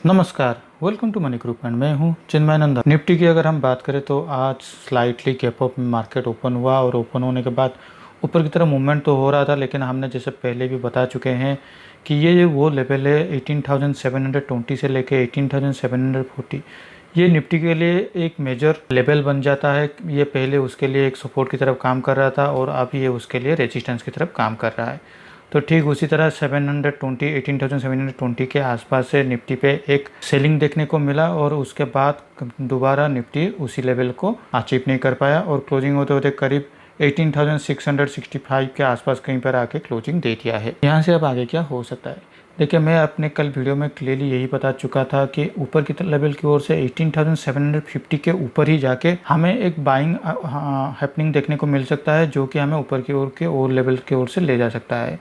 नमस्कार, welcome to money group and मैं हूं चिन्मय नंदा। निफ्टी की अगर हम बात करें तो आज स्लाइटली गैप अप में मार्केट ओपन हुआ और ओपन होने के बाद ऊपर की तरफ मूवमेंट तो हो रहा था, लेकिन हमने जैसे पहले भी बता चुके हैं कि ये वो लेवल है 18,720 से लेके 18,740। ये निफ्टी के लिए एक मेजर लेवल बन जाता है। ये पहले उसके लिए एक सपोर्ट की तरफ काम कर रहा था और अब ये उसके लिए रेजिस्टेंस की तरफ काम कर रहा है। तो ठीक उसी तरह 720 18,720 के आसपास से निफ्टी पे एक सेलिंग देखने को मिला और उसके बाद दोबारा निफ्टी उसी लेवल को अचीव नहीं कर पाया और क्लोजिंग होते होते करीब 18,665 के आसपास कहीं पर आके क्लोजिंग दे दिया है। यहाँ से अब आगे क्या हो सकता है, देखिए मैं अपने कल वीडियो में क्लियरली यही बता चुका था कि ऊपर की लेवल की ओर से 18,750 के ऊपर ही जाके हमें एक बाइंग हैपनिंग देखने को मिल सकता है, जो कि हमें ऊपर की ओर के और लेवल की ओर से ले जा सकता है।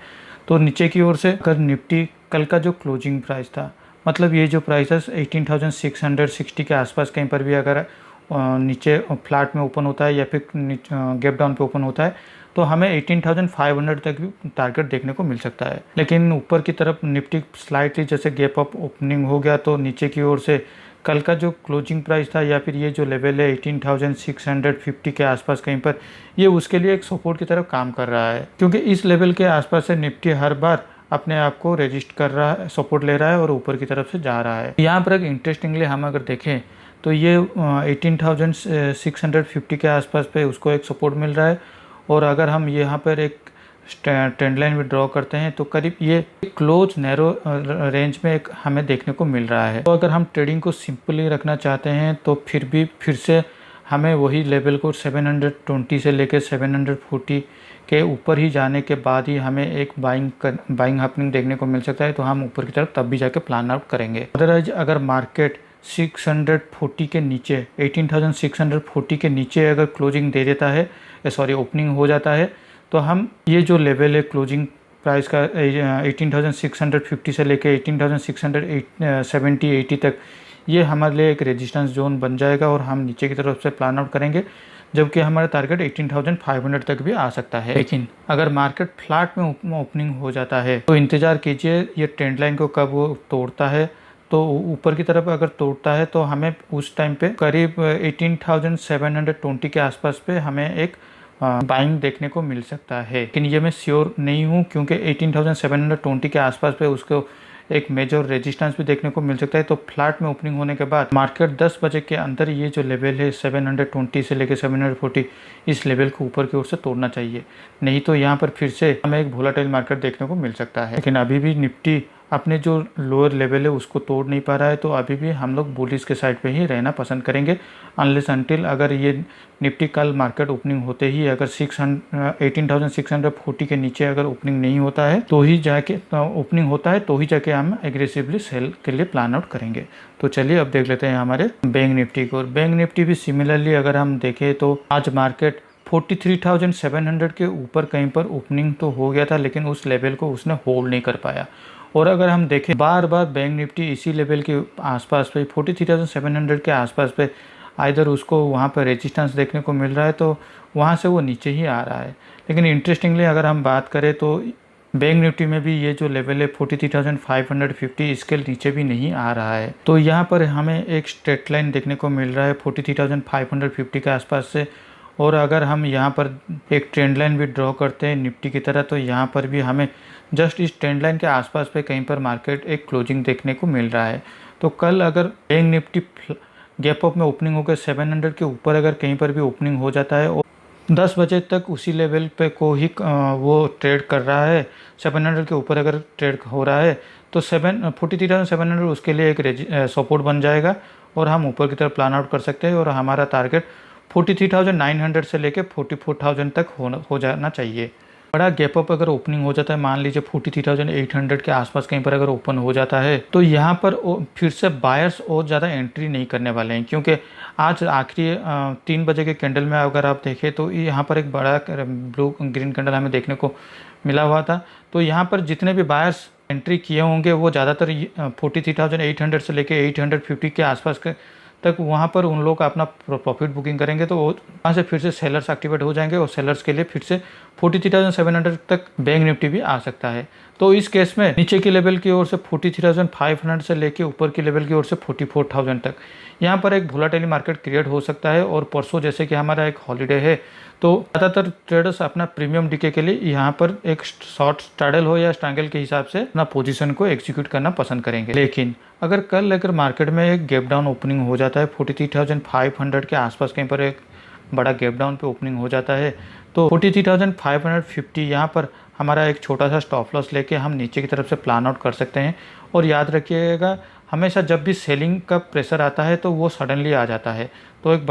तो नीचे की ओर से अगर निफ्टी कल का जो क्लोजिंग प्राइस था, मतलब ये जो प्राइस है 18,660 के आसपास कहीं पर भी अगर नीचे फ्लैट में ओपन होता है या फिर गैप डाउन पे ओपन होता है तो हमें 18,500 तक भी टारगेट देखने को मिल सकता है। लेकिन ऊपर की तरफ निफ्टी स्लाइटली जैसे गैप अप ओपनिंग हो गया तो नीचे की ओर से कल का जो क्लोजिंग प्राइस था या फिर ये जो लेवल है 18,650 के आसपास कहीं पर, ये उसके लिए एक सपोर्ट की तरफ काम कर रहा है, क्योंकि इस लेवल के आसपास से निफ्टी हर बार अपने आप को रजिस्ट कर रहा है, सपोर्ट ले रहा है और ऊपर की तरफ से जा रहा है। यहाँ पर एक इंटरेस्टिंगली हम अगर देखें तो ये 18,650 के आसपास पे उसको एक सपोर्ट मिल रहा है और अगर हम यहाँ पर एक ट्रेंड लाइन भी ड्रॉ करते हैं तो करीब ये क्लोज नैरो रेंज में एक हमें देखने को मिल रहा है। तो अगर हम ट्रेडिंग को सिंपली रखना चाहते हैं तो फिर से हमें वही लेवल को 720 से लेकर 740 के ऊपर ही जाने के बाद ही हमें एक बाइंग हैपनिंग देखने को मिल सकता है। तो हम ऊपर की तरफ तब भी जाके प्लान आउट करेंगे। अदरवाइज अगर मार्केट 640 के नीचे 18,640 के नीचे अगर क्लोजिंग दे देता है, सॉरी ओपनिंग हो जाता है, तो हम ये जो लेवल है क्लोजिंग प्राइस का 18,650 से लेके 18,670 80 तक, ये हमारे लिए एक रेजिस्टेंस जोन बन जाएगा और हम नीचे की तरफ से प्लान आउट करेंगे, जबकि हमारा टारगेट 18,500 तक भी आ सकता है। लेकिन अगर मार्केट फ्लैट में ओपनिंग हो जाता है तो इंतज़ार कीजिए ये ट्रेंड लाइन को कब वो तोड़ता है। तो ऊपर की तरफ अगर तोड़ता है तो हमें उस टाइम पे करीब 18,720 के आसपास पे हमें एक बाइंग देखने को मिल सकता है। लेकिन ये मैं श्योर नहीं हूँ, क्योंकि 18,720 के आसपास पे उसको एक मेजर रेजिस्टेंस भी देखने को मिल सकता है। तो फ्लैट में ओपनिंग होने के बाद मार्केट 10 बजे के अंदर ये जो लेवल है 720 से लेकर 740, इस लेवल को ऊपर की ओर से तोड़ना चाहिए, नहीं तो यहाँ पर फिर से हमें एक वोलेटाइल मार्केट देखने को मिल सकता है। लेकिन अभी भी निफ्टी अपने जो लोअर लेवल है उसको तोड़ नहीं पा रहा है, तो अभी भी हम लोग बुलिश के साइड पे ही रहना पसंद करेंगे, अनलेस अनटिल अगर ये निफ्टी कल मार्केट ओपनिंग होते ही अगर 18,640 के नीचे अगर ओपनिंग नहीं होता है तो ही जाके ओपनिंग होता है तो ही जाके हम एग्रेसिवली सेल के लिए प्लान आउट करेंगे। तो चलिए अब देख लेते हैं हमारे बैंक निफ्टी को। बैंक निफ्टी भी सिमिलरली अगर हम देखें तो आज मार्केट 43,700 के ऊपर कहीं पर ओपनिंग तो हो गया था, लेकिन उस लेवल को उसने होल्ड नहीं कर पाया। और अगर हम देखें बार बार बैंक निफ्टी इसी लेवल के आसपास पे 43,700 के आसपास पे आइदर उसको वहाँ पर रेजिस्टेंस देखने को मिल रहा है तो वहाँ से वो नीचे ही आ रहा है। लेकिन इंटरेस्टिंगली अगर हम बात करें तो बैंक निफ्टी में भी ये जो लेवल है 43,550 इसके नीचे भी नहीं आ रहा है। तो यहाँ पर हमें एक स्ट्रेट लाइन देखने को मिल रहा है 43,550 के आसपास से। और अगर हम यहाँ पर एक ट्रेंड लाइन भी ड्रॉ करते हैं निफ्टी की तरह, तो यहाँ पर भी हमें जस्ट इस ट्रेंड लाइन के आसपास पे कहीं पर मार्केट एक क्लोजिंग देखने को मिल रहा है। तो कल अगर बैंक निफ्टी गैप अप में ओपनिंग होकर 700 के ऊपर अगर कहीं पर भी ओपनिंग हो जाता है और 10 बजे तक उसी लेवल पे को ही वो ट्रेड कर रहा है, 700 के ऊपर अगर ट्रेड हो रहा है तो 43,700 उसके लिए एक सपोर्ट बन जाएगा और हम ऊपर की तरफ प्लान आउट कर सकते हैं। और हमारा टारगेट 43,900 से लेकर 44,000 तक हो जाना चाहिए। बड़ा गैप अप अगर ओपनिंग हो जाता है, मान लीजिए 43,800 के आसपास कहीं पर अगर ओपन हो जाता है, तो यहाँ पर फिर से बायर्स और ज़्यादा एंट्री नहीं करने वाले हैं, क्योंकि आज आखिरी 3 बजे के कैंडल में अगर आप देखें तो यहाँ पर एक बड़ा ब्लू ग्रीन कैंडल हमें देखने को मिला हुआ था। तो यहाँ पर जितने भी बायर्स एंट्री किए होंगे वो ज़्यादातर 43,800 से लेकर 850 के आसपास तक वहाँ पर उन लोग अपना प्रॉफिट बुकिंग करेंगे, तो वहाँ से फिर से सेलर्स एक्टिवेट हो जाएंगे और सेलर्स के लिए फिर से 43,700 तक बैंक निफ्टी भी आ सकता है। तो इस केस में नीचे की लेवल की ओर से 43,500 से लेके ऊपर की लेवल की ओर से 44,000 तक यहाँ पर एक वोलेटाइल मार्केट क्रिएट हो सकता है। और परसों जैसे कि हमारा एक हॉलीडे है तो ज़्यादातर ट्रेडर्स अपना प्रीमियम डीके के लिए यहाँ पर एक शॉर्ट स्ट्रैडल हो या स्ट्रैंगल के हिसाब से अपना पोजीशन को एग्जीक्यूट करना पसंद करेंगे। लेकिन अगर कल अगर मार्केट में एक गैप डाउन ओपनिंग हो जाता है 43,500 के आसपास कहीं पर एक बड़ा गैप डाउन पे ओपनिंग हो जाता है तो 43,550 यहाँ पर हमारा एक छोटा सा स्टॉप लॉस लेके हम नीचे की तरफ से प्लान आउट कर सकते हैं। और याद रखिएगा हमेशा जब भी सेलिंग का प्रेशर आता है तो वो सडनली आ जाता है, तो एक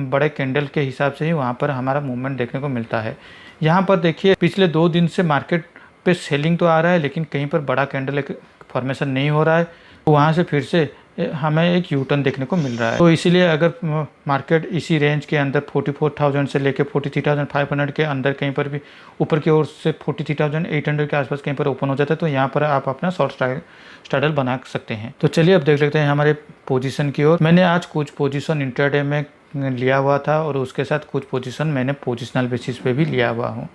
बड़े कैंडल के हिसाब से ही वहाँ पर हमारा मूवमेंट देखने को मिलता है। यहाँ पर देखिए पिछले 2 दिन से मार्केट पे सेलिंग तो आ रहा है लेकिन कहीं पर बड़ा कैंडल फॉर्मेशन नहीं हो रहा है, तो वहाँ से फिर से हमें एक यू टर्न देखने को मिल रहा है। तो इसीलिए अगर मार्केट इसी रेंज के अंदर 44,000 से लेकर 43,500 के अंदर कहीं पर भी ऊपर की ओर से 43,800 के आसपास कहीं पर ओपन हो जाता है तो यहाँ पर आप अपना शॉर्ट स्ट्रैडल बना सकते हैं। तो चलिए अब देख लेते हैं हमारे पोजीशन की ओर। मैंने आज कुछ पोजीशन इंट्राडे में लिया हुआ था और उसके साथ कुछ पोजीशन मैंने पोजिशनल बेसिस पे भी लिया हुआ हूँ।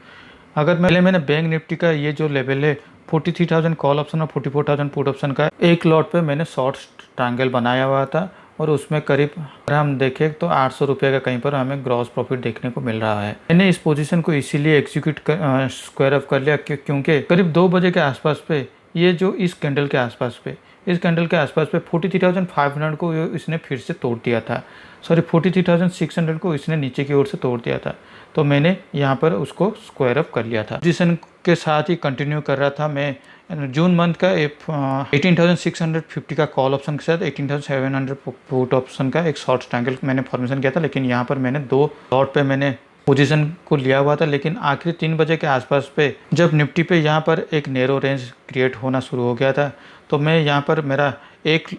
अगर मैंने बैंक निफ्टी का ये जो लेवल है 43,000 कॉल ऑप्शन और 44,000 पुट ऑप्शन का एक लॉट पे मैंने शॉर्ट ट्रायंगल बनाया हुआ था और उसमें करीब अगर हम देखें तो 800 रुपये का कहीं पर हमें ग्रॉस प्रॉफिट देखने को मिल रहा है। मैंने इस पोजीशन को इसीलिए एग्जीक्यूट स्क्वायर अप कर लिया क्योंकि करीब 2 बजे के आसपास पे ये जो इस कैंडल के आसपास पे 43,500 को इसने फिर से तोड़ दिया था, 43,600 को इसने नीचे की ओर से तोड़ दिया था। तो मैंने यहाँ पर उसको स्क्वायर अप कर लिया था। पोजीशन के साथ ही कंटिन्यू कर रहा था मैं जून मंथ का 18,650 का कॉल ऑप्शन के साथ 18,700 पुट ऑप्शन का एक शॉर्ट ट्रायंगल मैंने फॉर्मेशन किया था। लेकिन यहाँ पर मैंने 2 लॉट पे मैंने पोजीशन को लिया हुआ था। लेकिन आखिरी 3 बजे के आसपास पे जब निफ्टी पे यहाँ पर एक नैरो रेंज क्रिएट होना शुरू हो गया था तो मैं यहाँ पर मेरा एक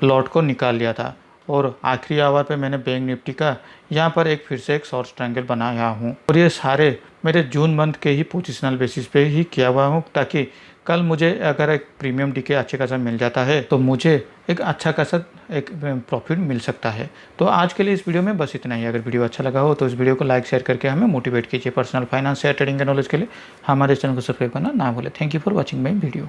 लॉट को निकाल लिया था और आखिरी आवर पे मैंने बैंक निफ्टी का यहाँ पर एक फिर से एक शॉर्ट ट्रायंगल बनाया हूँ। और ये सारे मेरे जून मंथ के ही पोजिशनल बेसिस पे ही किया हुआ हूँ ताकि कल मुझे अगर एक प्रीमियम डीके अच्छे खासा मिल जाता है तो मुझे एक अच्छा खासा एक प्रॉफिट मिल सकता है। तो आज के लिए इस वीडियो में बस इतना ही। अगर वीडियो अच्छा लगा हो तो इस वीडियो को लाइक शेयर करके हमें मोटिवेट कीजिए। पर्सनल फाइनेंस शेयर ट्रेडिंग के नॉलेज के लिए हमारे चैनल को सब्सक्राइब करना ना भूलें। Thank you for watching my video.